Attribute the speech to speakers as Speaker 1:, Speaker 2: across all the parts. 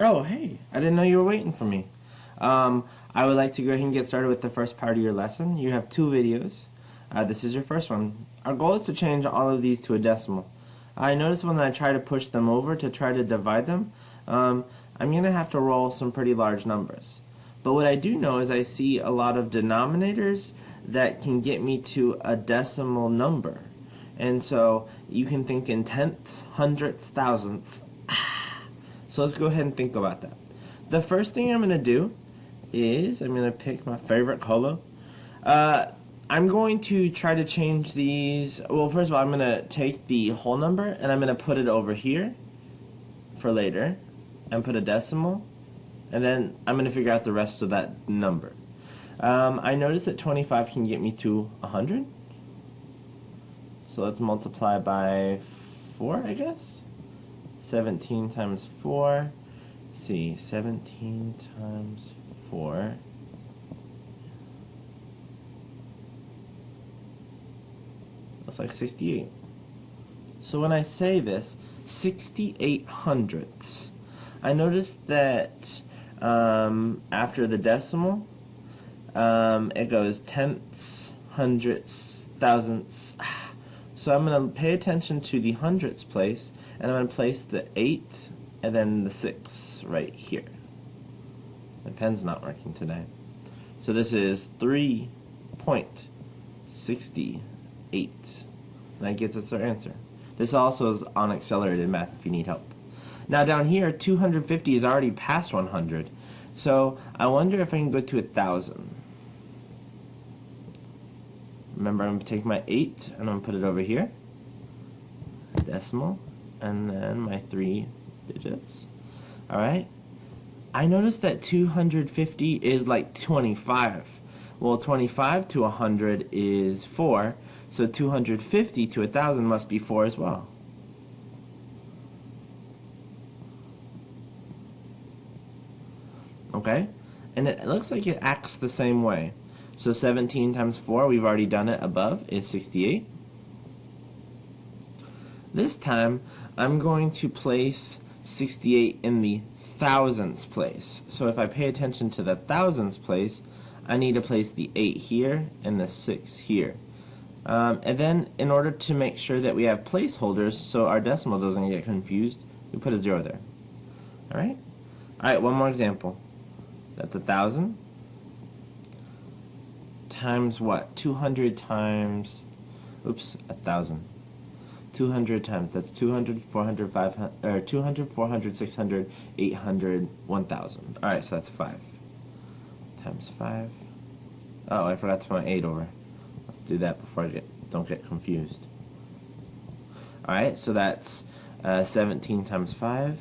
Speaker 1: Oh, hey, I didn't know you were waiting for me. I would like to go ahead and get started with the first part of your lesson. You have two videos. This is your first one. Our goal is to change all of these to a decimal. I noticed when I try to push them over to try to divide them, I'm going to have to roll some pretty large numbers. But what I do know is I see a lot of denominators that can get me to a decimal number. And so you can think in tenths, hundredths, thousandths. So let's go ahead and think about that. The first thing I'm going to do is I'm going to pick my favorite color. I'm going to try to change these. Well, first of all, I'm going to take the whole number and I'm going to put it over here for later and put a decimal. And then I'm going to figure out the rest of that number. I noticed that 25 can get me to 100. So let's multiply by 4, I guess. 17 times 4. Let's see, 17 times 4. Looks like 68. So when I say this, 68 hundredths, I noticed that after the decimal, it goes tenths, hundredths, thousandths. So I'm going to pay attention to the hundredths place, and I'm going to place the 8 and then the 6 right here. My pen's not working today. So this is 3.68. And that gets us our answer. This also is on accelerated math if you need help. Now down here, 250 is already past 100. So I wonder if I can go to 1,000. Remember, I'm going to take my 8 and I'm going to put it over here. Decimal. And then my 3 digits. Alright. I noticed that 250 is like 25. Well, 25 to 100 is 4. So 250 to 1,000 must be 4 as well. Okay? And it looks like it acts the same way. So 17 times 4, we've already done it above, is 68. This time, I'm going to place 68 in the thousandths place. So if I pay attention to the thousandths place, I need to place the 8 here and the 6 here. And then, in order to make sure that we have placeholders so our decimal doesn't get confused, we put a 0 there. Alright? Alright, one more example. That's 1,000 times what? 200 times, oops, 1,000. 200 times, that's 200, 400, 500, or 200, 400, 600, 800, 1,000. Alright, so that's 5. Times 5. Oh, I forgot to put my 8 over. Let's do that before I don't get confused. Alright, so that's 17 times 5.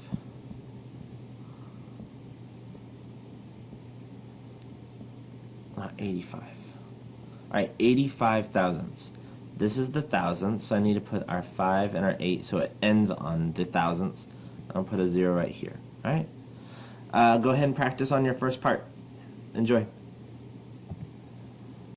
Speaker 1: Not 85. Alright, 85 thousandths. This is the thousandths, so I need to put our 5 and our 8 so it ends on the thousandths. I'll put a 0 right here. Alright? Go ahead and practice on your first part. Enjoy.